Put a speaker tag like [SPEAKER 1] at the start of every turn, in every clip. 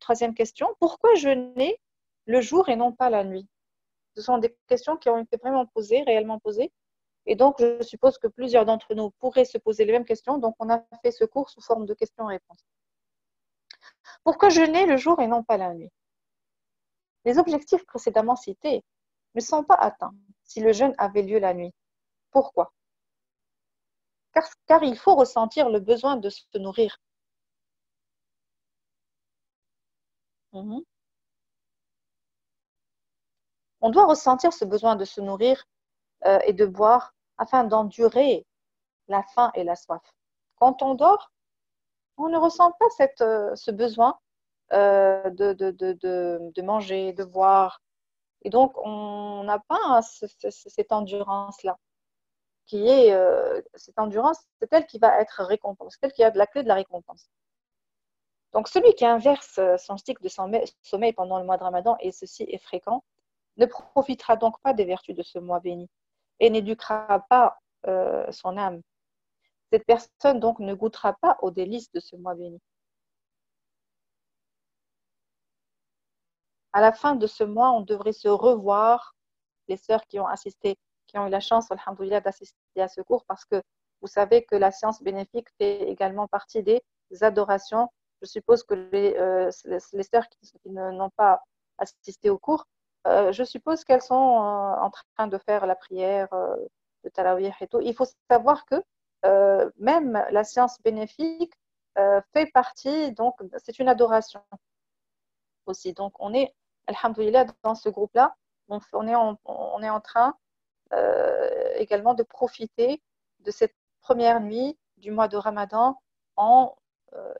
[SPEAKER 1] troisième question. Pourquoi jeûner le jour et non pas la nuit? Ce sont des questions qui ont été vraiment posées, réellement posées. Et donc, je suppose que plusieurs d'entre nous pourraient se poser les mêmes questions. Donc, on a fait ce cours sous forme de questions-réponses. Pourquoi jeûner le jour et non pas la nuit? Les objectifs précédemment cités ne sont pas atteints si le jeûne avait lieu la nuit. Pourquoi? Car il faut ressentir le besoin de se nourrir. Mhm. On doit ressentir ce besoin de se nourrir et de boire afin d'endurer la faim et la soif. Quand on dort, on ne ressent pas ce besoin de manger, de boire. Et donc, on n'a pas cette endurance-là, cette endurance, c'est elle qui va être récompense, c'est elle qui a de la clé de la récompense. Donc, celui qui inverse son cycle de sommeil pendant le mois de Ramadan, et ceci est fréquent, ne profitera donc pas des vertus de ce mois béni et n'éduquera pas son âme. Cette personne donc ne goûtera pas aux délices de ce mois béni. À la fin de ce mois, on devrait se revoir, les sœurs qui ont assisté, qui ont eu la chance, alhamdoulilah, d'assister à ce cours, parce que vous savez que la science bénéfique fait également partie des adorations. Je suppose que les sœurs qui n'ont pas assisté au cours, je suppose qu'elles sont en train de faire la prière de Tarawih et tout. Il faut savoir que même la science bénéfique fait partie, donc c'est une adoration aussi. Donc on est, alhamdoulilah, dans ce groupe-là, on est en train également de profiter de cette première nuit du mois de Ramadan en, euh,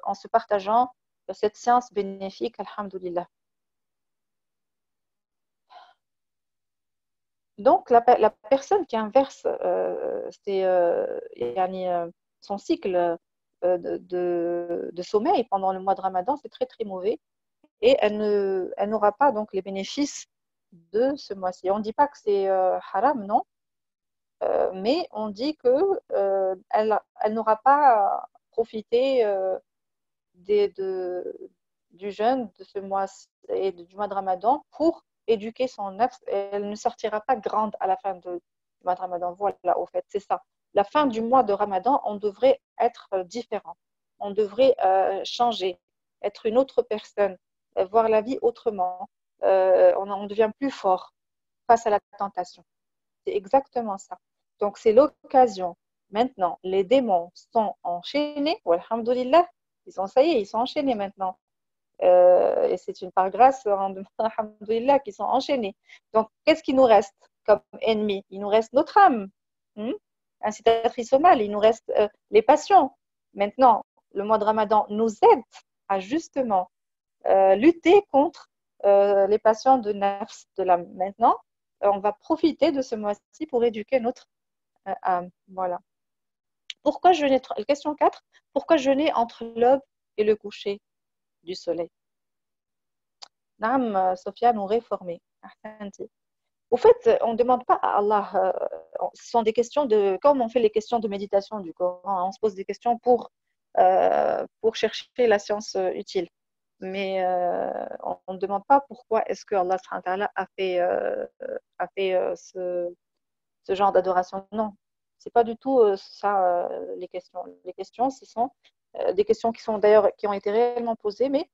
[SPEAKER 1] en se partageant cette science bénéfique, alhamdoulilah. Donc, la personne qui inverse son cycle de sommeil pendant le mois de Ramadan, c'est très, très mauvais. Et elle n'aura pas donc les bénéfices de ce mois-ci. On ne dit pas que c'est haram, non, mais on dit que elle n'aura pas profité du jeûne de ce mois et du mois de Ramadan pour éduquer son nafs. Elle ne sortira pas grande à la fin du mois de Ramadan. Voilà, au fait, c'est ça. La fin du mois de Ramadan, on devrait être différent. On devrait changer, être une autre personne, voir la vie autrement. On devient plus fort face à la tentation. C'est exactement ça. Donc, c'est l'occasion. Maintenant, les démons sont enchaînés. Alhamdulillah, ça y est, ils sont enchaînés maintenant. Et c'est une par grâce, alhamdulillah, qu'ils sont enchaînés. Donc, qu'est-ce qui nous reste comme ennemi? Il nous reste notre âme, incitatrice au mal. Il nous reste les passions. Maintenant, le mois de Ramadan nous aide à justement lutter contre les passions de nafs, de l'âme. Maintenant, on va profiter de ce mois-ci pour éduquer notre âme. Voilà. Pourquoi jeûner? Question 4. Pourquoi jeûner entre l'aube et le coucher du soleil? Naam, Sophia nous réformer. Au fait, on ne demande pas à Allah. Ce sont des questions comme on fait les questions de méditation du Coran, on se pose des questions pour chercher la science utile. Mais on ne demande pas pourquoi est-ce que Allah a fait ce genre d'adoration. Non, c'est pas du tout ça les questions. Les questions, ce sont des questions qui sont d'ailleurs qui ont été réellement posées, mais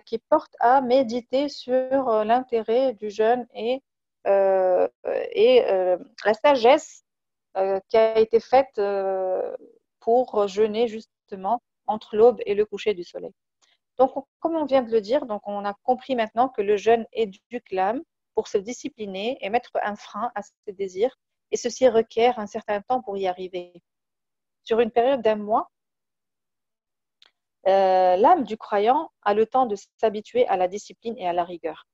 [SPEAKER 1] qui portent à méditer sur l'intérêt du jeûne et la sagesse qui a été faite pour jeûner justement entre l'aube et le coucher du soleil. Donc, comme on vient de le dire, donc on a compris maintenant que le jeûne éduque l'âme pour se discipliner et mettre un frein à ses désirs, et ceci requiert un certain temps pour y arriver. Sur une période d'un mois, l'âme du croyant a le temps de s'habituer à la discipline et à la rigueur.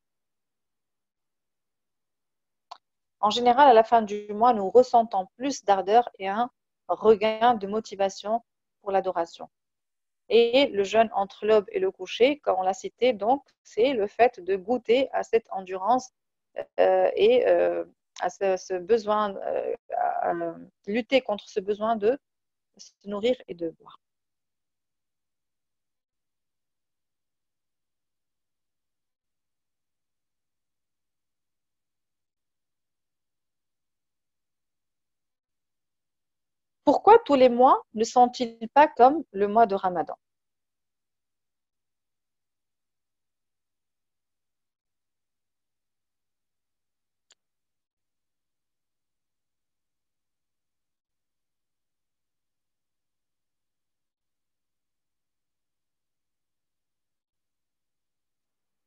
[SPEAKER 1] En général, à la fin du mois, nous ressentons plus d'ardeur et un regain de motivation pour l'adoration. Et le jeûne entre l'aube et le coucher, comme on l'a cité, donc, c'est le fait de goûter à cette endurance et à ce besoin, à lutter contre ce besoin de se nourrir et de boire. Pourquoi tous les mois ne sont-ils pas comme le mois de Ramadan?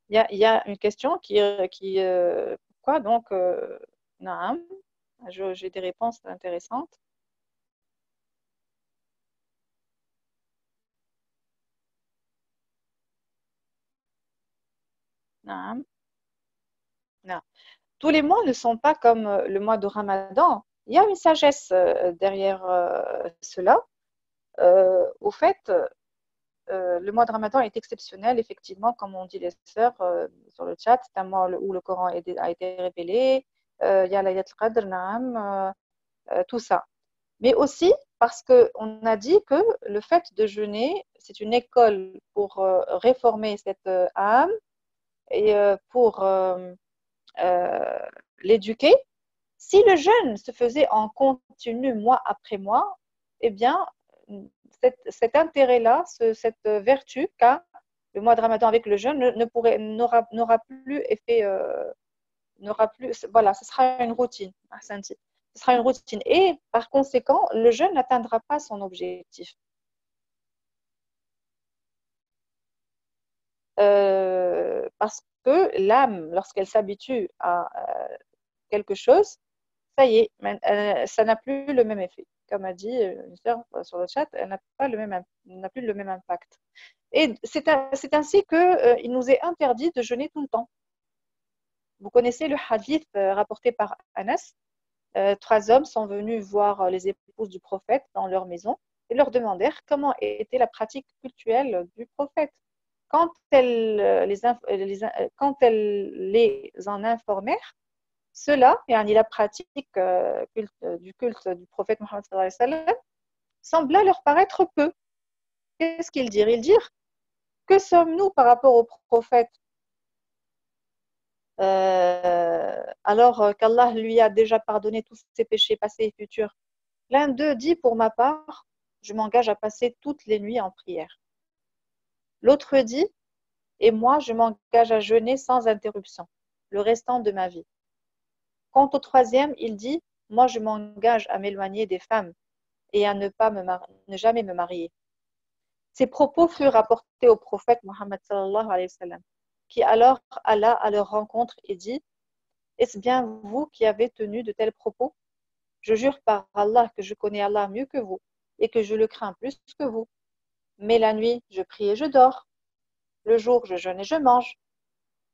[SPEAKER 1] Il y a une question pourquoi donc, naam, j'ai des réponses intéressantes. Naam, naam. Tous les mois ne sont pas comme le mois de Ramadan. Il y a une sagesse derrière cela. Au fait, le mois de Ramadan est exceptionnel, effectivement, comme on dit les sœurs sur le chat. C'est un mois où le Coran a été révélé. Il y a l'ayat al-Qadr, naam, tout ça. Mais aussi parce qu'on a dit que le fait de jeûner, c'est une école pour réformer cette âme et pour euh, l'éduquer. Si le jeûne se faisait en continu mois après mois, eh bien, cet intérêt-là, cette vertu qu'a le mois de Ramadan avec le jeûne n'aura plus effet, n'aura plus, voilà, ce sera une routine. Ce sera une routine. Et par conséquent, le jeûne n'atteindra pas son objectif. Parce que l'âme, lorsqu'elle s'habitue à quelque chose, ça y est, ça n'a plus le même effet. Comme a dit une sœur sur le chat, elle n'a plus le même impact. Et c'est ainsi qu'il nous est interdit de jeûner tout le temps. Vous connaissez le hadith rapporté par Anas. Trois hommes sont venus voir les épouses du prophète dans leur maison et leur demandèrent comment était la pratique cultuelle du prophète. Quand elles les en informèrent, cela, yani la pratique du culte du prophète Mohammed sallallahu alayhi wa sallam, sembla leur paraître peu. Qu'est-ce qu'ils dirent? Ils dirent, que sommes-nous par rapport au prophète alors qu'Allah lui a déjà pardonné tous ses péchés passés et futurs? L'un d'eux dit, pour ma part, je m'engage à passer toutes les nuits en prière. L'autre dit, et moi, je m'engage à jeûner sans interruption le restant de ma vie. Quant au troisième, il dit, moi, je m'engage à m'éloigner des femmes et à ne jamais me marier. Ces propos furent rapportés au prophète Mohammed sallallahu alayhi wa sallam, qui alors alla à leur rencontre et dit, est-ce bien vous qui avez tenu de tels propos? Je jure par Allah que je connais Allah mieux que vous et que je le crains plus que vous. Mais la nuit, je prie et je dors. Le jour, je jeûne et je mange.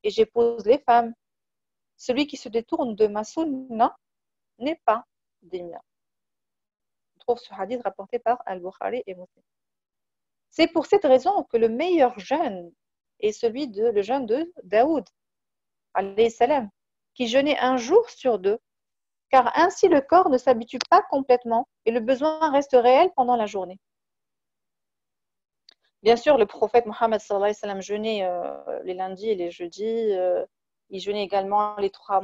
[SPEAKER 1] Et j'épouse les femmes. Celui qui se détourne de ma sunna n'est pas des miens. On trouve ce hadith rapporté par Al-Bukhari et Muslim. C'est pour cette raison que le meilleur jeûne est le jeûne de Daoud, alayhi salam, qui jeûnait un jour sur deux, car ainsi le corps ne s'habitue pas complètement et le besoin reste réel pendant la journée. Bien sûr, le prophète Mohammed sallallahu alayhi wa sallam jeûnait les lundis et les jeudis. Il jeûnait également les 3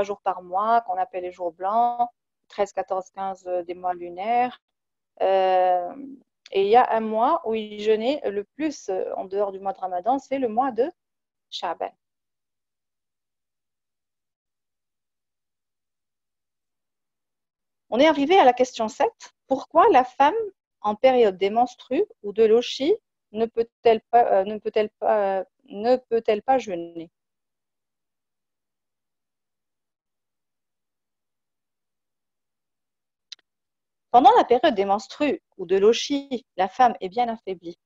[SPEAKER 1] jours par mois, qu'on appelle les jours blancs, 13, 14, 15 des mois lunaires. Euh, et il y a un mois où il jeûnait le plus en dehors du mois de Ramadan, c'est le mois de Sha'ban. On est arrivé à la question 7. Pourquoi la femme en période des menstrues ou de l'oshi ne peut-elle pas jeûner? Pendant la période des menstrues ou de l'oshi, la femme est bien affaiblie.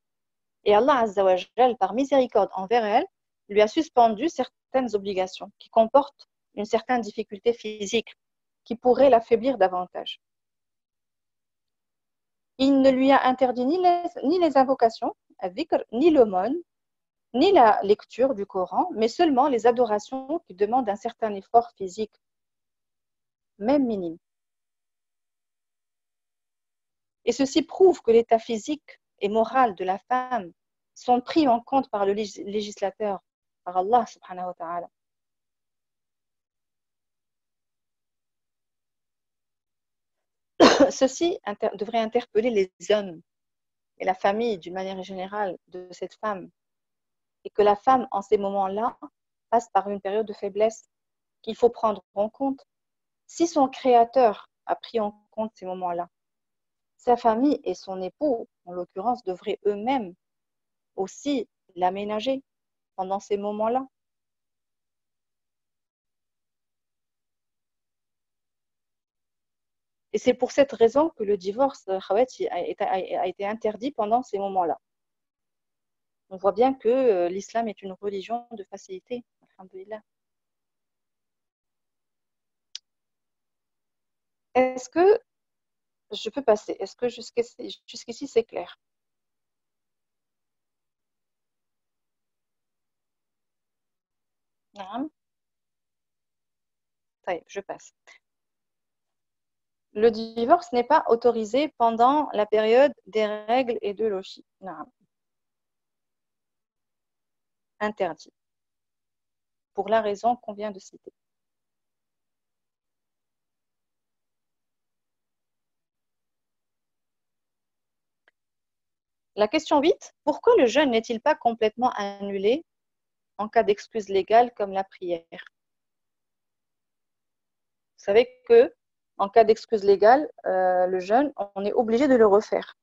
[SPEAKER 1] Et Allah Azza wa Jal, par miséricorde envers elle, lui a suspendu certaines obligations qui comportent une certaine difficulté physique qui pourrait l'affaiblir davantage. Il ne lui a interdit ni les invocations, ni l'aumône, ni la lecture du Coran, mais seulement les adorations qui demandent un certain effort physique, même minime. Et ceci prouve que l'état physique et moral de la femme sont pris en compte par le législateur, par Allah subhanahu wa ta'ala. Ceci devrait interpeller les hommes et la famille d'une manière générale de cette femme, et que la femme, en ces moments-là, passe par une période de faiblesse qu'il faut prendre en compte. Si son créateur a pris en compte ces moments-là, sa famille et son époux, en l'occurrence, devraient eux-mêmes aussi l'aménager pendant ces moments-là. Et c'est pour cette raison que le divorce, Khawati, a été interdit pendant ces moments-là. On voit bien que l'islam est une religion de facilité. Alhamdulillah. Est-ce que je peux passer? Est-ce que jusqu'ici c'est clair? Non. Je passe. Le divorce n'est pas autorisé pendant la période des règles et de l'oshi. Non. Interdit. Pour la raison qu'on vient de citer. La question 8. Pourquoi le jeûne n'est-il pas complètement annulé en cas d'excuse légale comme la prière? Vous savez que en cas d'excuse légale, le jeûne, on est obligé de le refaire,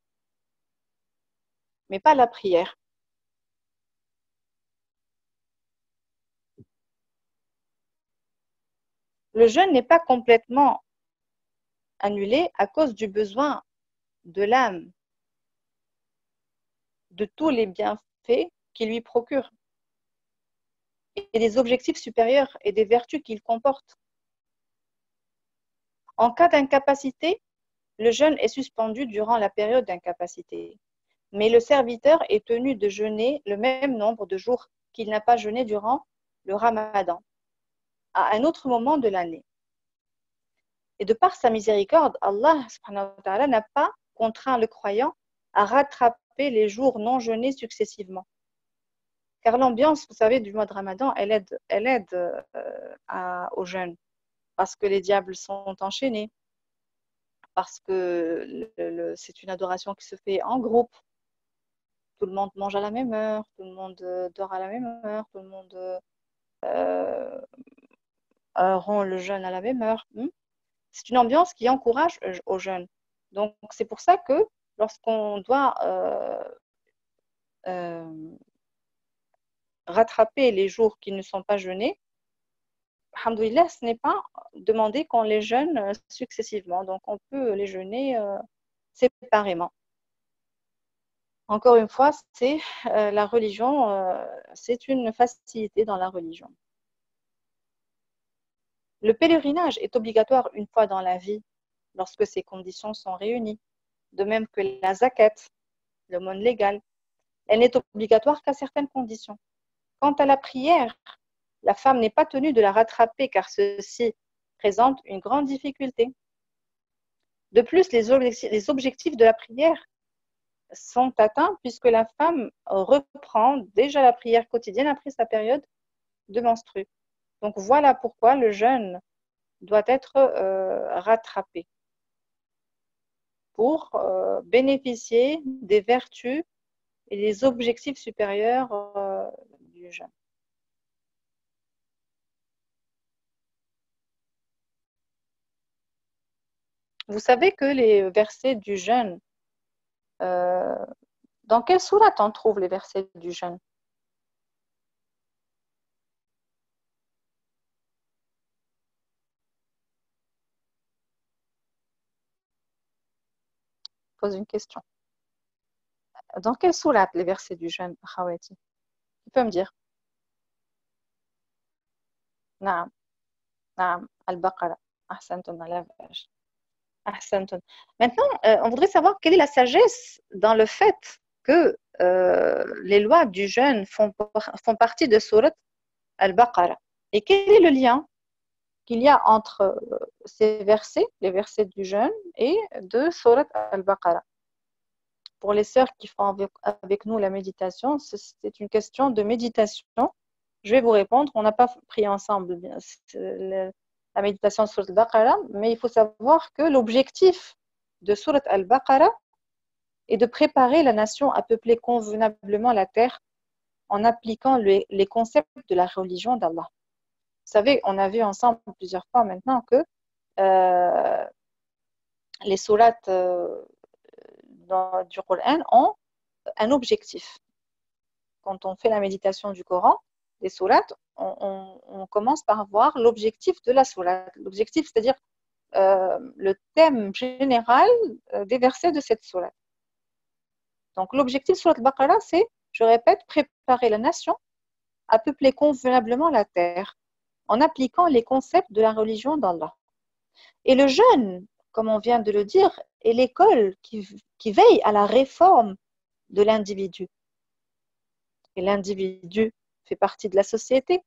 [SPEAKER 1] mais pas la prière. Le jeûne n'est pas complètement annulé à cause du besoin de l'âme, de tous les bienfaits qu'il lui procure et des objectifs supérieurs et des vertus qu'il comporte. En cas d'incapacité, le jeûne est suspendu durant la période d'incapacité, mais le serviteur est tenu de jeûner le même nombre de jours qu'il n'a pas jeûné durant le ramadan, à un autre moment de l'année. Et de par sa miséricorde, Allah subhanahu wa ta'ala n'a pas contraint le croyant à rattraper les jours non jeûnés successivement. Car l'ambiance, vous savez, du mois de Ramadan, elle aide au jeûne, parce que les diables sont enchaînés, parce que c'est une adoration qui se fait en groupe. Tout le monde mange à la même heure, tout le monde dort à la même heure, tout le monde rend le jeûne à la même heure. C'est une ambiance qui encourage au jeûne. Donc, c'est pour ça que lorsqu'on doit rattraper les jours qui ne sont pas jeûnés, alhamdoulilah, ce n'est pas demandé qu'on les jeûne successivement. Donc, on peut les jeûner séparément. Encore une fois, c'est la religion, c'est une facilité dans la religion. Le pèlerinage est obligatoire une fois dans la vie, lorsque ces conditions sont réunies. De même que la zakat, l'aumône légale, elle n'est obligatoire qu'à certaines conditions. Quant à la prière, la femme n'est pas tenue de la rattraper car ceci présente une grande difficulté. De plus, les objectifs de la prière sont atteints puisque la femme reprend déjà la prière quotidienne après sa période de menstrue. Donc voilà pourquoi le jeûne doit être rattrapé pour bénéficier des vertus et des objectifs supérieurs du jeûne. Vous savez que les versets du jeûne, dans quelle sourate on trouve les versets du jeûne? Je pose une question. Dans quelle sourate les versets du jeûne, Khawati? Tu peux me dire? Naam, naam, Al-Baqarah. Ahsantum ala vache. Ahsantum. Maintenant, on voudrait savoir quelle est la sagesse dans le fait que les lois du jeûne font partie de sourate Al-Baqarah. Et quel est le lien qu'il y a entre ces versets, les versets du jeûne, et de sourate Al-Baqarah? Pour les sœurs qui font avec nous la méditation, c'est une question de méditation. Je vais vous répondre. On n'a pas pris ensemble la méditation sur Al-Baqarah, mais il faut savoir que l'objectif de Surat Al-Baqarah est de préparer la nation à peupler convenablement la terre en appliquant les concepts de la religion d'Allah. Vous savez, on a vu ensemble plusieurs fois maintenant que les sourates du Coran ont un objectif. Quand on fait la méditation du Coran, des sourates, on commence par voir l'objectif de la sourate. L'objectif, c'est-à-dire le thème général des versets de cette sourate. Donc, l'objectif de Surat Al-Baqarah, c'est, je répète, préparer la nation à peupler convenablement la terre en appliquant les concepts de la religion d'Allah. Et le jeûne, comme on vient de le dire, est l'école qui veille à la réforme de l'individu. Et l'individu fait partie de la société.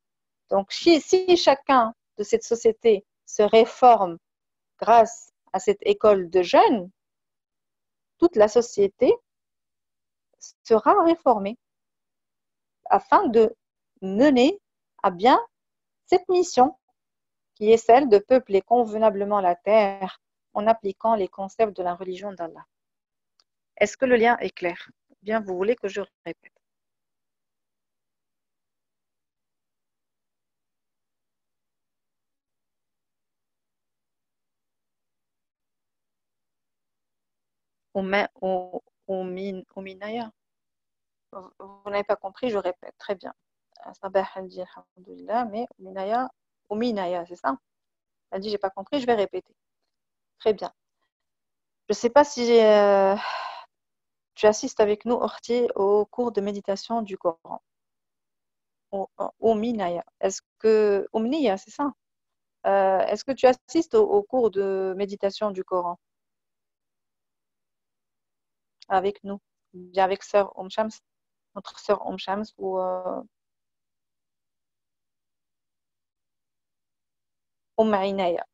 [SPEAKER 1] Donc, si chacun de cette société se réforme grâce à cette école de jeûne, toute la société sera réformée afin de mener à bien cette mission qui est celle de peupler convenablement la terre en appliquant les concepts de la religion d'Allah. Est-ce que le lien est clair? Bien, vous voulez que je répète? Au Minaya. Vous n'avez pas compris, je répète. Très bien. Sabah dit alhamdoulilah, mais au Minaya, c'est ça? Elle dit, j'ai pas compris, je vais répéter. Très bien. Je ne sais pas si tu assistes avec nous, Orti, au cours de méditation du Coran. Au Minaya. Est-ce que. Omnia, c'est ça? Est-ce que tu assistes au cours de méditation du Coran avec nous? Bien avec sœur Shams, notre sœur Shams ou Inaya.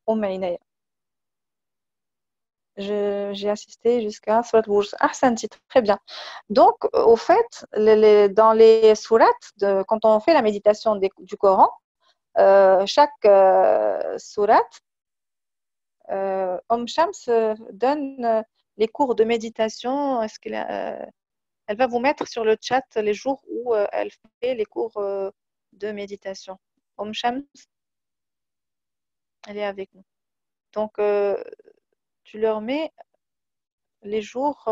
[SPEAKER 1] Inaya. J'ai assisté jusqu'à Surat Al-Burs. Ahsanti, très bien. Donc, au fait, dans les sourates, quand on fait la méditation du Coran, chaque sourate, Shams donne les cours de méditation. Est-ce qu'elle elle va vous mettre sur le chat les jours où elle fait les cours de méditation. Shams, elle est avec nous. Donc, tu leur mets les jours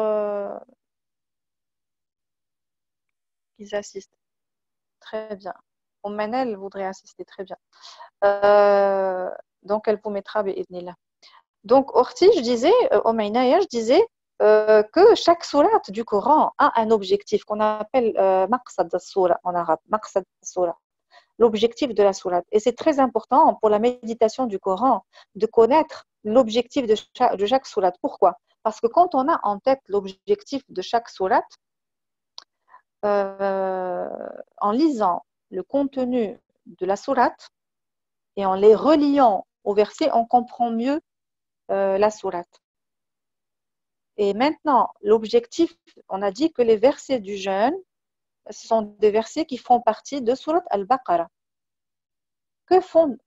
[SPEAKER 1] qu'ils assistent. Très bien. Manel voudrait assister, très bien. Donc, elle vous mettra bi'idnillah. Donc, Orti, je disais, Omainaya, je disais que chaque sourate du Coran a un objectif qu'on appelle maqsad al-soura en arabe, maqsad al-soura, l'objectif de la sourate. Et c'est très important pour la méditation du Coran de connaître l'objectif de chaque sourate. Pourquoi? Parce que quand on a en tête l'objectif de chaque sourate, en lisant le contenu de la sourate et en les reliant au verset, on comprend mieux la sourate. Et maintenant, l'objectif, on a dit que les versets du jeûne, ce sont des versets qui font partie de Surat Al-Baqarah. Que font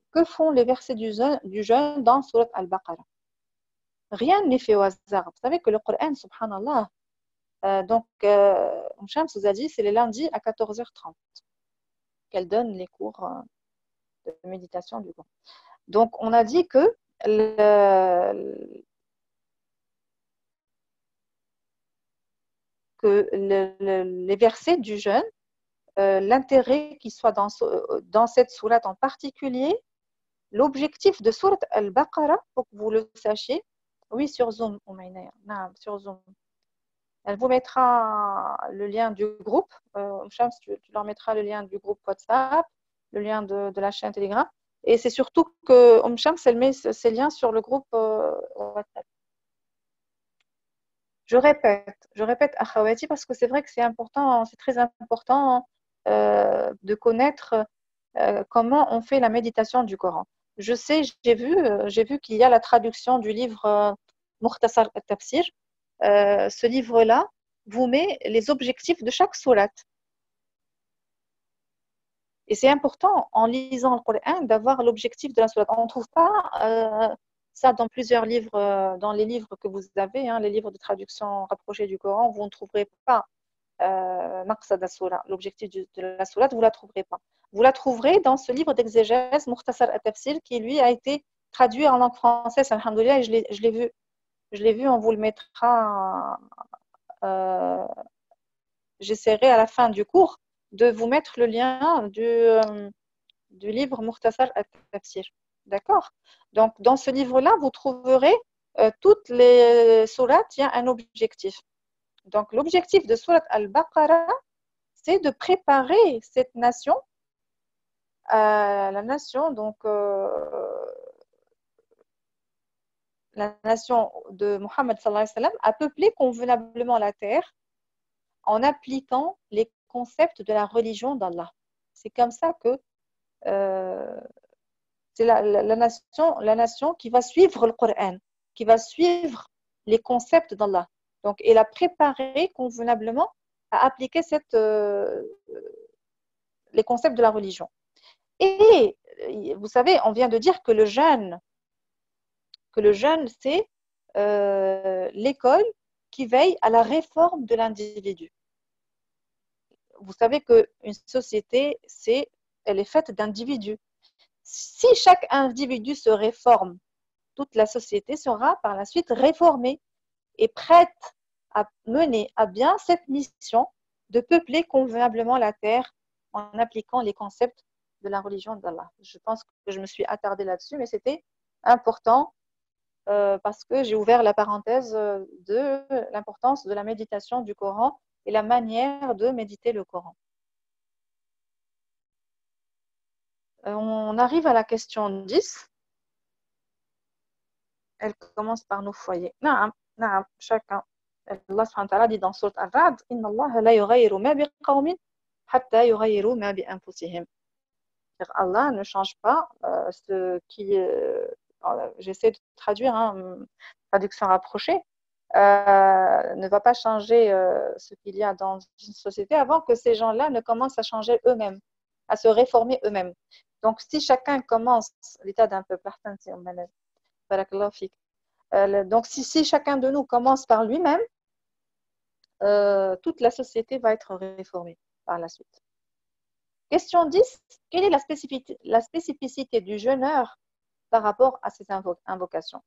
[SPEAKER 1] les versets du jeûne dans Surat Al-Baqarah? Rien n'est fait au hasard. Vous savez que le Coran, subhanallah, donc, Shams vous a dit, c'est les lundis à 14h30 qu'elle donne les cours de méditation du Coran. Donc, on a dit que les versets du jeûne, l'intérêt qui soit dans cette sourate en particulier, l'objectif de sourate Al-Baqarah, pour que vous le sachiez, oui, sur Zoom, sur Zoom. Elle vous mettra le lien du groupe. Shams, tu leur mettras le lien du groupe WhatsApp, le lien de la chaîne Telegram. Et c'est surtout que Shams, elle met ces liens sur le groupe WhatsApp. Je répète, Akhawati, parce que c'est vrai que c'est important, c'est très important de connaître comment on fait la méditation du Coran. Je sais, j'ai vu qu'il y a la traduction du livre Mukhtasar al-Tafsir. Ce livre-là vous met les objectifs de chaque sourate. Et c'est important, en lisant le Coran, d'avoir l'objectif de la sourate. On ne trouve pas Ça, dans plusieurs livres, dans les livres que vous avez, hein, les livres de traduction rapprochée du Coran, vous ne trouverez pas Maqsad as-Sourate, l'objectif de la Sourate, vous ne la trouverez pas. Vous la trouverez dans ce livre d'exégèse, Mukhtasar at-Tafsir, qui lui a été traduit en langue française, alhamdoulilah, et je l'ai vu, on vous le mettra, j'essaierai à la fin du cours de vous mettre le lien du livre Mukhtasar at-Tafsir. D'accord? Donc, dans ce livre-là, vous trouverez toutes les sourates, il y a un objectif. Donc, l'objectif de Surat al-Baqarah, c'est de préparer cette nation, la nation, donc, la nation de Mohammed sallallahu alayhi wa sallam, à peupler convenablement la terre en appliquant les concepts de la religion d'Allah. C'est comme ça que c'est la nation qui va suivre le Coran, qui va suivre les concepts d'Allah. Donc, et la préparer convenablement à appliquer les concepts de la religion. Et vous savez, on vient de dire que le jeûne, c'est l'école qui veille à la réforme de l'individu. Vous savez qu'une société, elle est faite d'individus. Si chaque individu se réforme, toute la société sera par la suite réformée et prête à mener à bien cette mission de peupler convenablement la terre en appliquant les concepts de la religion d'Allah. Je pense que je me suis attardée là-dessus, mais c'était important parce que j'ai ouvert la parenthèse de l'importance de la méditation du Coran et la manière de méditer le Coran. On arrive à la question 10. Elle commence par nos foyers. Naam, chacun. Allah subhanahu wa ta'ala dit dans Sourate Ar-Ra'd, Inna Allah la yughayyiru ma biqawmin hatta yughayyiru ma bi anfusihim. Allah ne change pas ce qui. J'essaie de traduire, hein, traduction rapprochée. Ne va pas changer ce qu'il y a dans une société avant que ces gens-là ne commencent à changer eux-mêmes, à se réformer eux-mêmes. Donc, si chacun commence, l'état d'un peuple, donc si chacun de nous commence par lui-même, toute la société va être réformée par la suite. Question 10. Quelle est la spécificité du jeûneur par rapport à ses invocations?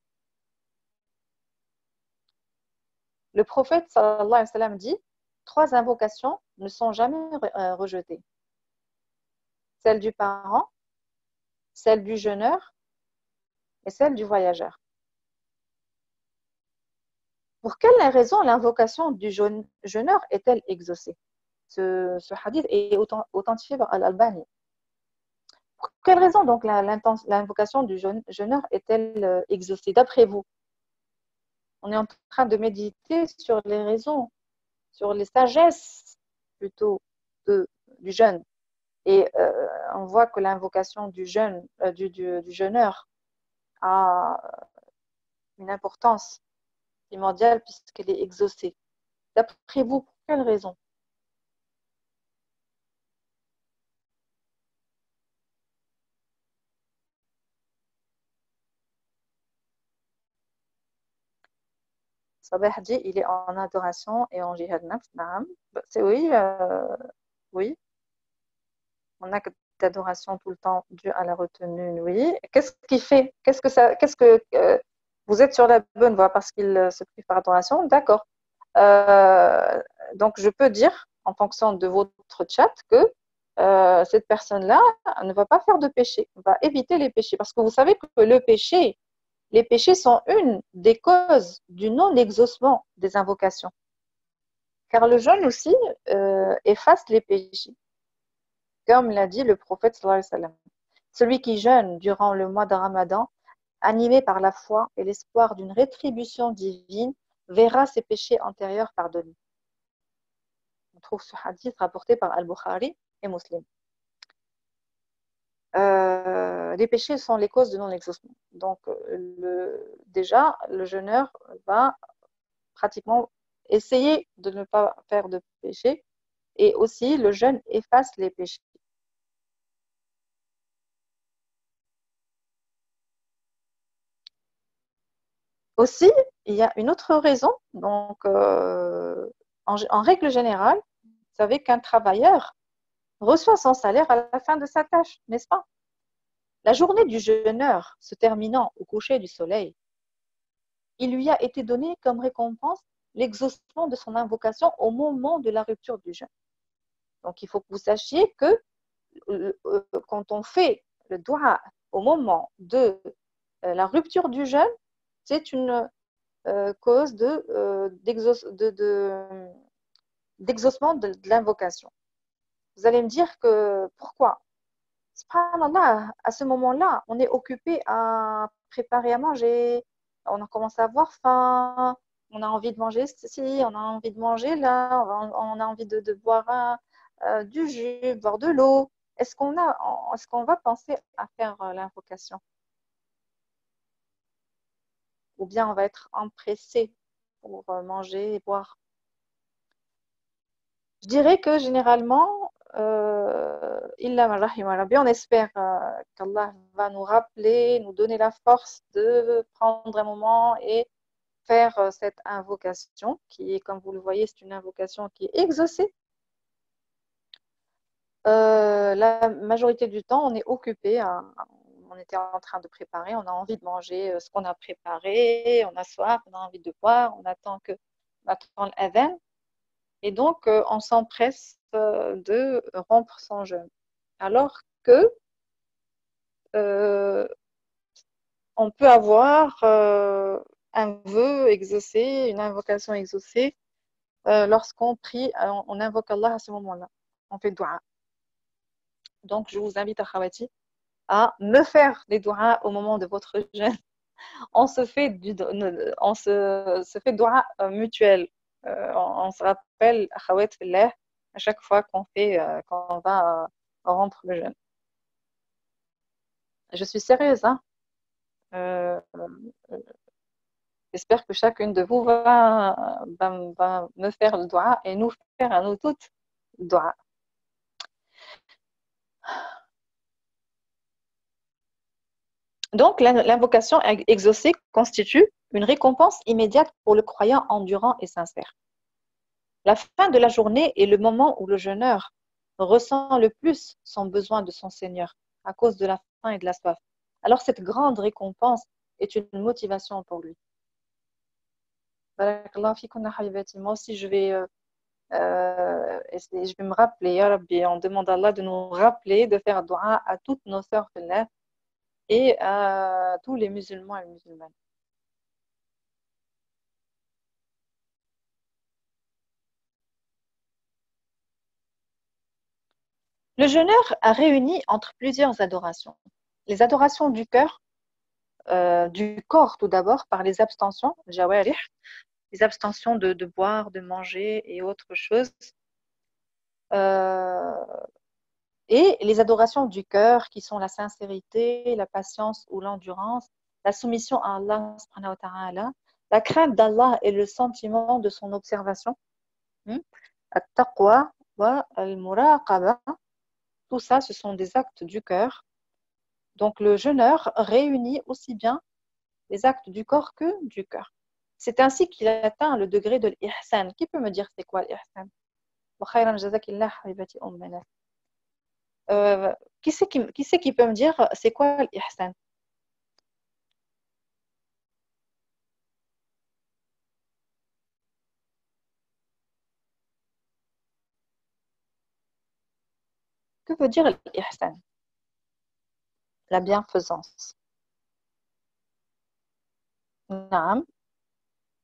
[SPEAKER 1] Le prophète sallallahu alayhi wa sallam dit 3 invocations ne sont jamais rejetées. Celle du parent, celle du jeûneur et celle du voyageur. Pour quelle raison l'invocation du jeûneur est-elle exaucée? Ce hadith est authentifié par Al-Albani. Pour quelle raison donc l'invocation du jeûneur est-elle exaucée d'après vous? On est en train de méditer sur les raisons, sur les sagesses plutôt du jeûne. Et on voit que l'invocation du jeûneur a une importance primordiale puisqu'elle est exaucée. D'après vous, pour quelle raison? Sabah dit il est en adoration et en jihad nafs. C'est oui, oui. On a d'adoration tout le temps dû à la retenue, oui. Qu'est-ce qui fait? Vous êtes sur la bonne voie parce qu'il se prive par adoration? D'accord. Donc je peux dire en fonction de votre chat que cette personne-là ne va pas faire de péché, va éviter les péchés parce que vous savez que les péchés sont une des causes du non-exaucement des invocations. Car le jeûne aussi efface les péchés. Comme l'a dit le prophète sallallahu alayhi wa sallam. Celui qui jeûne durant le mois de Ramadan, animé par la foi et l'espoir d'une rétribution divine, verra ses péchés antérieurs pardonnés. On trouve ce hadith rapporté par Al-Bukhari et Muslim. Les péchés sont les causes de non-exaucement. Donc, déjà, le jeûneur va pratiquement essayer de ne pas faire de péché et aussi le jeûne efface les péchés. Aussi, il y a une autre raison. Donc, en règle générale, vous savez qu'un travailleur reçoit son salaire à la fin de sa tâche, n'est-ce pas? La journée du jeûneur se terminant au coucher du soleil, il lui a été donné comme récompense l'exaucement de son invocation au moment de la rupture du jeûne. Donc, il faut que vous sachiez que quand on fait le doua au moment de la rupture du jeûne, c'est une cause d'exaucement de l'invocation. Vous allez me dire que pourquoi? Subhanallah, à ce moment-là, on est occupé à préparer à manger, on a commencé à avoir faim, on a envie de manger ceci, on a envie de manger là, on a envie de boire du jus, boire de l'eau. Est-ce qu'on va penser à faire l'invocation? Ou bien on va être empressé pour manger et boire? Je dirais que généralement, on espère qu'Allah va nous rappeler, nous donner la force de prendre un moment et faire cette invocation qui est, comme vous le voyez, c'est une invocation qui est exaucée. La majorité du temps, on est occupé, on était en train de préparer, on a envie de manger ce qu'on a préparé, on a soif, on a envie de boire, on attend l'adhan. Et donc, on s'empresse de rompre son jeûne. Alors que on peut avoir un vœu exaucé, une invocation exaucée lorsqu'on prie, on invoque Allah à ce moment-là. On fait dua. Donc, je vous invite à Khawati à me faire des doigts au moment de votre jeûne. On se fait se fait doigt mutuel. On se rappelle Akhawat Fillah à chaque fois quand on va rompre le jeûne. Je suis sérieuse, hein. Euh, J'espère que chacune de vous va me faire le doigt et nous faire à nous toutes le doigt. Donc, l'invocation exaucée constitue une récompense immédiate pour le croyant endurant et sincère. La fin de la journée est le moment où le jeûneur ressent le plus son besoin de son Seigneur à cause de la faim et de la soif. Alors cette grande récompense est une motivation pour lui. Moi aussi, je vais me rappeler, ya Rabbi, on demande à Allah de nous rappeler de faire dua à toutes nos sœurs et à tous les musulmans et musulmanes. Le jeûneur a réuni entre plusieurs adorations. Les adorations du corps tout d'abord, par les abstentions, les abstentions de boire, de manger et autres choses. Euh, et les adorations du cœur qui sont la sincérité, la patience ou l'endurance, la soumission à Allah, subhanahu wa ta'ala, la crainte d'Allah et le sentiment de son observation, at-taqwa wa al-muraqaba, tout ça, ce sont des actes du cœur. Donc le jeûneur réunit aussi bien les actes du corps que du cœur. C'est ainsi qu'il atteint le degré de l'ihsan. Qui peut me dire c'est quoi l'ihsan? Qui c'est qui peut me dire c'est quoi l'ihsan? Que veut dire l'ihsan? La bienfaisance. Naam.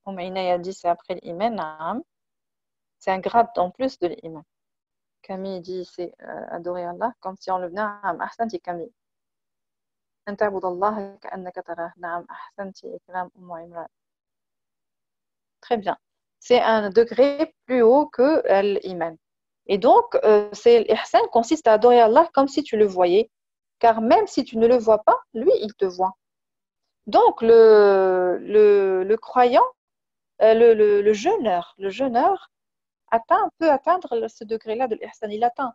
[SPEAKER 1] Umayna a dit c'est après l'iman. Naam. C'est un grade en plus de l'iman. Camille dit c'est adorer Allah comme si on le venait à Ahsanti Camille. أن تعبد الله كأنك تراه. نعم أحسنتِ كلام أم عمران. Très bien. C'est un degré plus haut que l'iman. Et donc, c'est l'ihsan consiste à adorer Allah comme si tu le voyais. Car même si tu ne le vois pas, lui, il te voit. Donc, le croyant, le jeûneur peut atteindre ce degré-là de l'ihsan. Il atteint.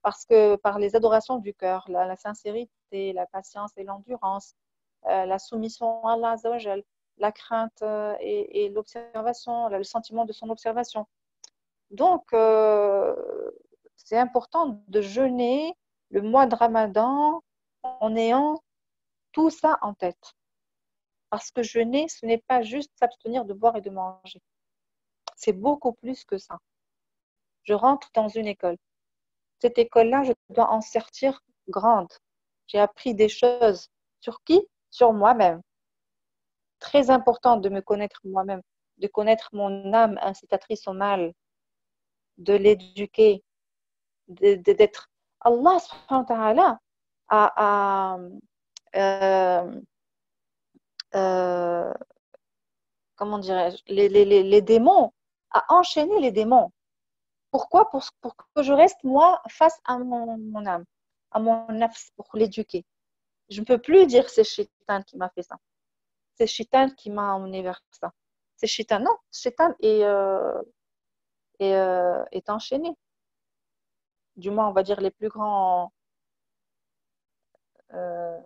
[SPEAKER 1] Parce que par les adorations du cœur, la sincérité, la patience et l'endurance, la soumission à Allah Azza wa Jal, la crainte et l'observation, le sentiment de son observation. Donc, c'est important de jeûner le mois de Ramadan en ayant tout ça en tête. Parce que jeûner, ce n'est pas juste s'abstenir de boire et de manger. C'est beaucoup plus que ça. Je rentre dans une école. Cette école-là, je dois en sortir grande. J'ai appris des choses. Sur qui? Sur moi-même. Très important de me connaître moi-même, de connaître mon âme incitatrice au mal, de l'éduquer, d'être. Allah subhanahu wa ta'ala a, euh, euh, comment dirais-je, les démons, a enchaîné les démons. Pourquoi? Pour que je reste moi face à mon âme, à mon nafs, pour l'éduquer. Je ne peux plus dire c'est Shaitan qui m'a fait ça. C'est Shaitan qui m'a emmené vers ça. C'est Shaitan. Non, Shaitan est enchaîné. Du moins, on va dire les plus grands. Euh,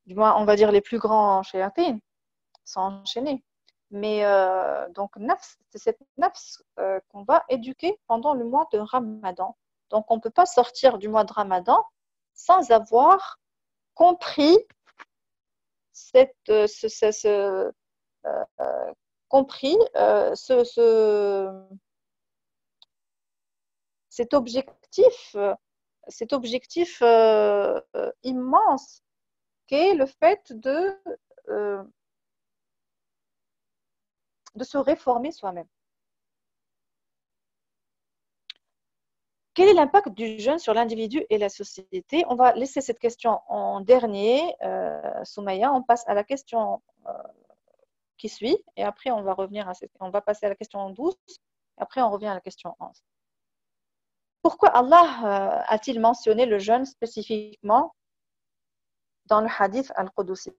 [SPEAKER 1] du moins, on va dire les plus grands shayatin sont enchaînés. Mais donc, nafs, c'est cette nafs qu'on va éduquer pendant le mois de Ramadan. Donc, on ne peut pas sortir du mois de Ramadan sans avoir compris cette, compris cet objectif, immense qu'est le fait euh, de se réformer soi-même. Quel est l'impact du jeûne sur l'individu et la société? On va laisser cette question en dernier, Soumaya. On passe à la question qui suit et après on va revenir on va passer à la question 12 et après on revient à la question 11. Pourquoi Allah a-t-il mentionné le jeûne spécifiquement dans le hadith al-Qudusi?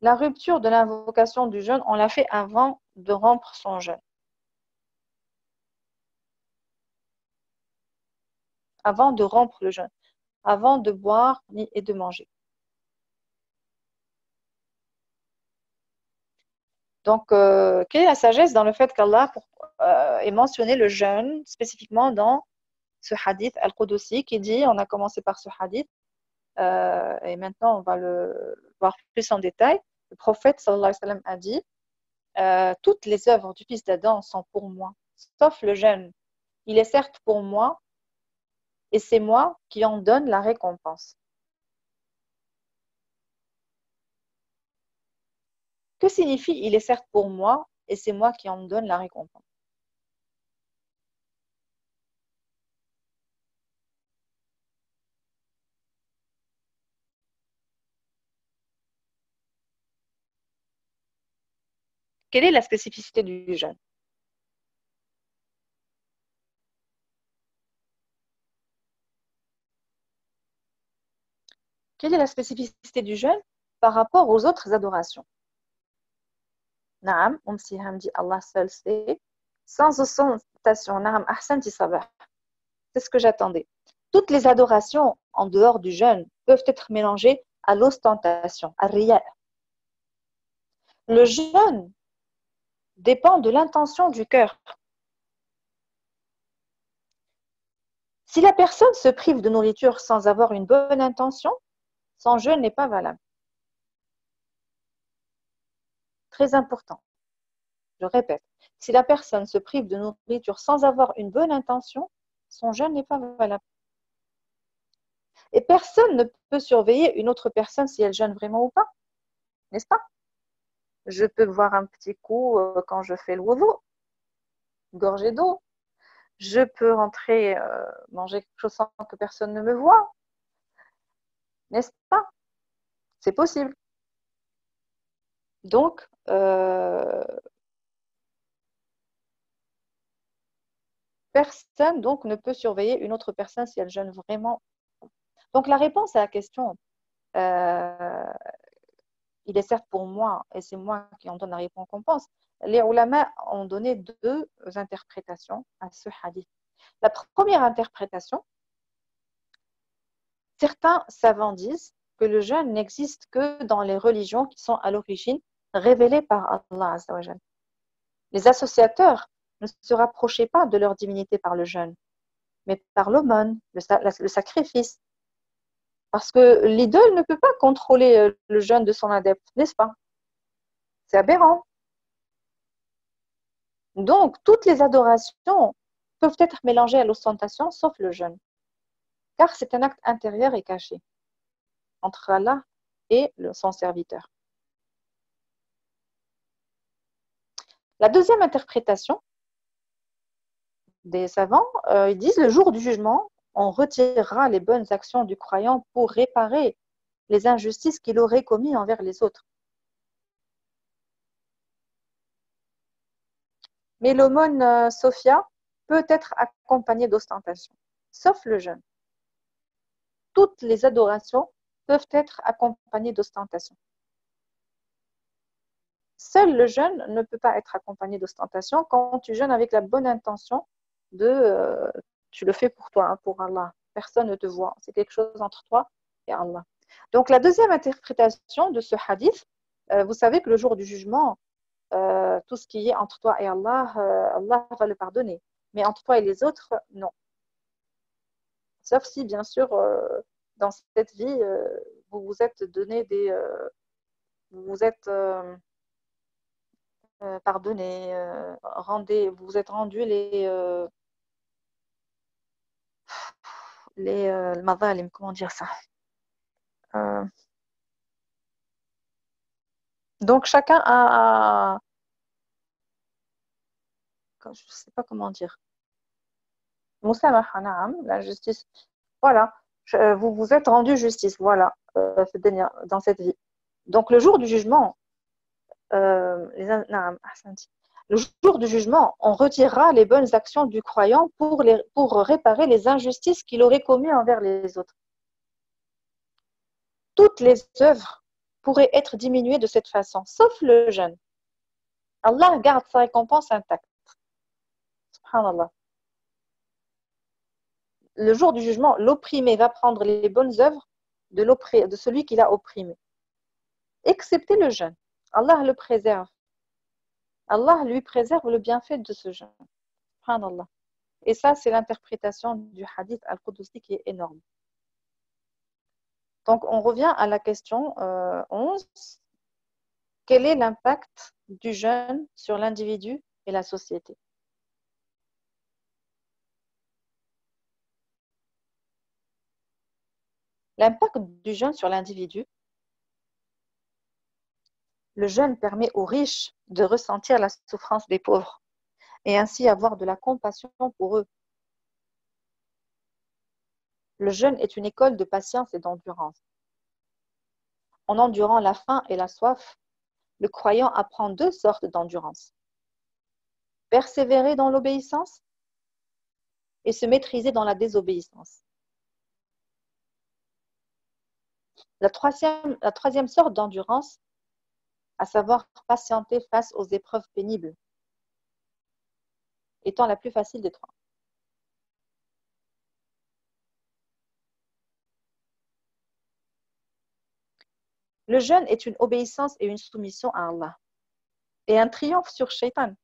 [SPEAKER 1] La rupture de l'invocation du jeûne, on l'a fait avant de rompre son jeûne. Avant de rompre le jeûne. Avant de boire et de manger. Donc, quelle est la sagesse dans le fait qu'Allah ait mentionné le jeûne spécifiquement dans ce hadith al-Qudusi qui dit, on a commencé par ce hadith, et maintenant on va le voir plus en détail. Le prophète sallallahu alayhi wa sallam a dit, toutes les œuvres du fils d'Adam sont pour moi, sauf le jeûne. Il est certes pour moi, et c'est moi qui en donne la récompense. Que signifie il est certes pour moi, et c'est moi qui en donne la récompense? Quelle est la spécificité du jeûne? Quelle est la spécificité du jeûne par rapport aux autres adorations? Naam, Siham dit Allah seul sait. Sans ostentation, Naam, Ahsanti Sabah. C'est ce que j'attendais. Toutes les adorations en dehors du jeûne peuvent être mélangées à l'ostentation, à riya. Le jeûne dépend de l'intention du cœur. Si la personne se prive de nourriture sans avoir une bonne intention, son jeûne n'est pas valable. Très important. Je répète, si la personne se prive de nourriture sans avoir une bonne intention, son jeûne n'est pas valable. Et personne ne peut surveiller une autre personne si elle jeûne vraiment ou pas, n'est-ce pas? Je peux boire un petit coup quand je fais le wudu, une gorgée d'eau. Je peux rentrer manger quelque chose sans que personne ne me voie, n'est-ce pas? C'est possible. Donc, personne donc, ne peut surveiller une autre personne si elle jeûne vraiment. Donc, la réponse à la question, il est certes pour moi et c'est moi qui en donne la récompense. Les ulama ont donné deux interprétations à ce hadith. La première interprétation, Certains savants disent que le jeûne n'existe que dans les religions qui sont à l'origine révélées par Allah Azza wa Jal. Les associateurs ne se rapprochaient pas de leur divinité par le jeûne, mais par l'aumône, le sacrifice. Parce que l'idole ne peut pas contrôler le jeûne de son adepte, n'est-ce pas? C'est aberrant. Donc, toutes les adorations peuvent être mélangées à l'ostentation, sauf le jeûne. Car c'est un acte intérieur et caché entre Allah et son serviteur. La deuxième interprétation des savants, ils disent le jour du jugement, on retirera les bonnes actions du croyant pour réparer les injustices qu'il aurait commises envers les autres. Mais l'aumône Sophia peut être accompagnée d'ostentation, sauf le jeûne. Toutes les adorations peuvent être accompagnées d'ostentation. Seul le jeûne ne peut pas être accompagné d'ostentation quand tu jeûnes avec la bonne intention tu le fais pour toi, hein, pour Allah. Personne ne te voit. C'est quelque chose entre toi et Allah. Donc, la deuxième interprétation de ce hadith, vous savez que le jour du jugement, tout ce qui est entre toi et Allah, Allah va le pardonner. Mais entre toi et les autres, non. Sauf si, bien sûr, dans cette vie, vous vous êtes donné vous vous êtes pardonné, vous vous êtes rendu les mazalim, comment dire ça? Euh, donc chacun je ne sais pas comment dire. Musamaha, na'am, la justice. Voilà, vous vous êtes rendu justice, voilà, dans cette vie. Donc le jour du jugement, na'am, ahsanti. Le jour du jugement, on retirera les bonnes actions du croyant pour réparer les injustices qu'il aurait commises envers les autres. Toutes les œuvres pourraient être diminuées de cette façon, sauf le jeûne. Allah garde sa récompense intacte. Subhanallah. Le jour du jugement, l'opprimé va prendre les bonnes œuvres de celui qui l'a opprimé. Excepté le jeûne. Allah le préserve. Allah lui préserve le bienfait de ce jeûne. Subhanallah. Et ça, c'est l'interprétation du hadith al-Qudusi qui est énorme. Donc, on revient à la question 11. Quel est l'impact du jeûne sur l'individu et la société? L'impact du jeûne sur l'individu. Le jeûne permet aux riches de ressentir la souffrance des pauvres et ainsi avoir de la compassion pour eux. Le jeûne est une école de patience et d'endurance. En endurant la faim et la soif, le croyant apprend deux sortes d'endurance. Persévérer dans l'obéissance et se maîtriser dans la désobéissance. La troisième sorte d'endurance, à savoir patienter face aux épreuves pénibles, étant la plus facile des trois. Le jeûne est une obéissance et une soumission à Allah et un triomphe sur Shaitan.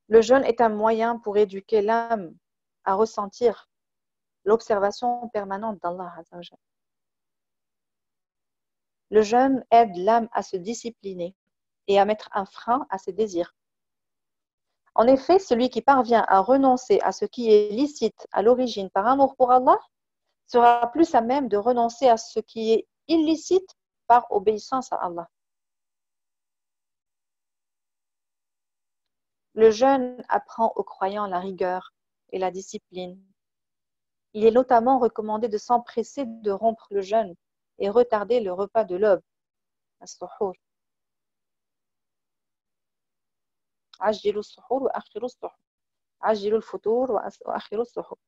[SPEAKER 1] Le jeûne est un moyen pour éduquer l'âme à ressentir l'observation permanente d'Allah. Le jeûne aide l'âme à se discipliner et à mettre un frein à ses désirs. En effet, celui qui parvient à renoncer à ce qui est licite à l'origine par amour pour Allah sera plus à même de renoncer à ce qui est illicite par obéissance à Allah. Le jeûne apprend aux croyants la rigueur et la discipline. Il est notamment recommandé de s'empresser de rompre le jeûne et retarder le repas de l'aube, as-suhour. Ajjilu as-suhour wa akhiru as-suhour. Ajjilu al-futur wa akhiru as-suhour.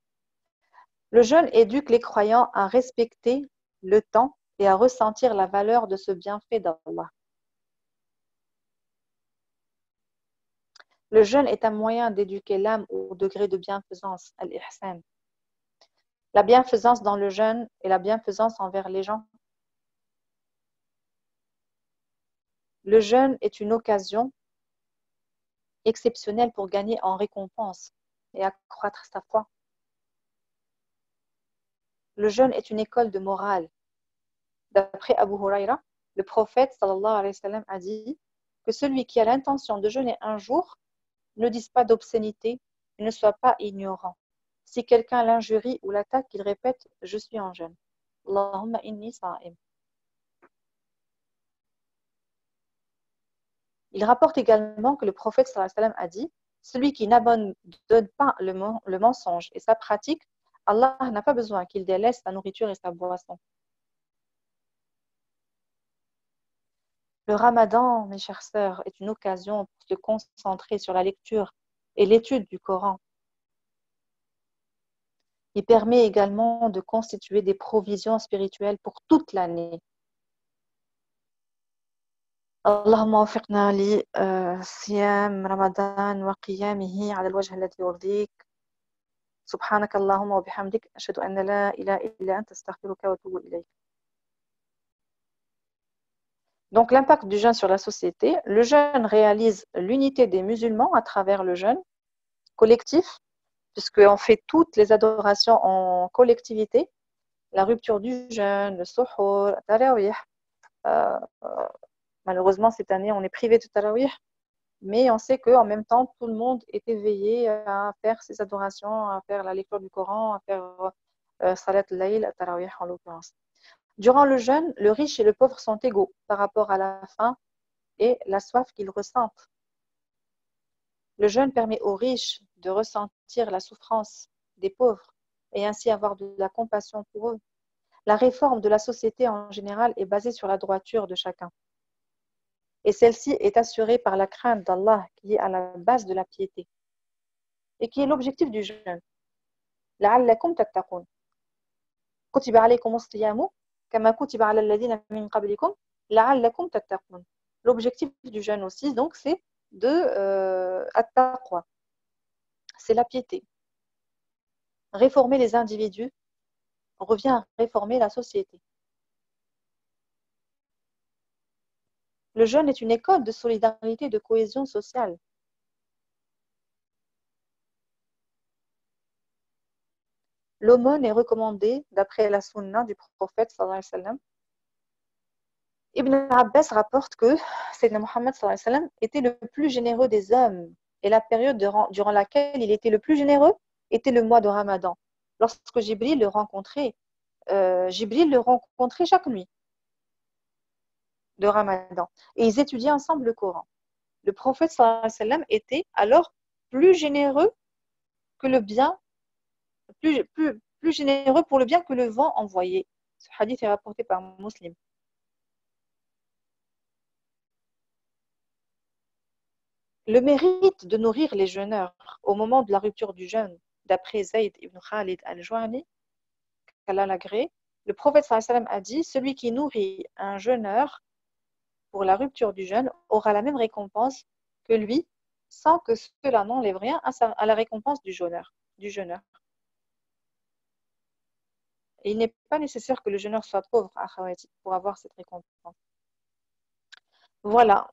[SPEAKER 1] Le jeûne éduque les croyants à respecter le temps et à ressentir la valeur de ce bienfait d'Allah. Le jeûne est un moyen d'éduquer l'âme au degré de bienfaisance, al-ihsan. La bienfaisance dans le jeûne et la bienfaisance envers les gens. Le jeûne est une occasion exceptionnelle pour gagner en récompense et accroître sa foi. Le jeûne est une école de morale. D'après Abu Huraira, le prophète sallallahu alayhi wa sallam a dit que celui qui a l'intention de jeûner un jour ne dise pas d'obscénité et ne soit pas ignorant. Si quelqu'un l'injurie ou l'attaque, il répète « Je suis en jeûne ». Allahumma inni sa'im. Il rapporte également que le prophète sallallahu alayhi wa sallam a dit « Celui qui n'abandonne pas le mensonge et sa pratique, Allah n'a pas besoin qu'il délaisse sa nourriture et sa boisson. » Le ramadan, mes chères sœurs, est une occasion pour se concentrer sur la lecture et l'étude du Coran. Il permet également de constituer des provisions spirituelles pour toute l'année. Allahumma waffiqna li siyam Ramadan wa qiyamihi ala al-wajh alladhi yurdik. Subhanak Allahumma wa bihamdik ashhadu an la ilaha illa anta astaghfiruka wa atubu ilayk. Donc l'impact du jeûne sur la société, le jeûne réalise l'unité des musulmans à travers le jeûne collectif, puisqu'on fait toutes les adorations en collectivité, la rupture du jeûne, le suhour, le tarawih. Malheureusement, cette année, on est privé de tarawih, mais on sait qu'en même temps, tout le monde est éveillé à faire ses adorations, à faire la lecture du Coran, à faire salat al-layl, tarawih en l'occurrence. Durant le jeûne, le riche et le pauvre sont égaux par rapport à la faim et la soif qu'ils ressentent. Le jeûne permet aux riches de ressentir la souffrance des pauvres et ainsi avoir de la compassion pour eux. La réforme de la société en général est basée sur la droiture de chacun. Et celle-ci est assurée par la crainte d'Allah qui est à la base de la piété et qui est l'objectif du jeûne. لعلكم تتقون كتب عليكم الصيام كما كتب على الذين من قبلكم لعلكم تتقون. L'objectif du jeûne aussi, donc, c'est de at-taqwa. C'est la piété. Réformer les individus revient à réformer la société. Le jeûne est une école de solidarité et de cohésion sociale. L'aumône est recommandée d'après la sunna du prophète sallallahu alayhi wa sallam. Ibn Abbas rapporte que Sayyidina Muhammad sallallahu alayhi wa sallam était le plus généreux des hommes et la période durant laquelle il était le plus généreux était le mois de Ramadan. Lorsque Jibril le rencontrait chaque nuit de Ramadan et ils étudiaient ensemble le Coran. Le prophète sallallahu alayhi wa sallam était alors plus généreux que le bien, plus généreux pour le bien que le vent envoyé. Ce hadith est rapporté par Muslim. Le mérite de nourrir les jeûneurs au moment de la rupture du jeûne, d'après Zayd ibn Khalid al-Juhani, qu'Allah l'agrée, le prophète sallallahu alayhi wa sallam a dit « Celui qui nourrit un jeûneur pour la rupture du jeûne aura la même récompense que lui, sans que cela n'enlève rien à la récompense du jeûneur. Et il n'est pas nécessaire que le jeûneur soit pauvre pour avoir cette récompense. Voilà,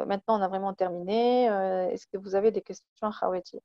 [SPEAKER 1] maintenant on a vraiment terminé. Est-ce que vous avez des questions, Khawati?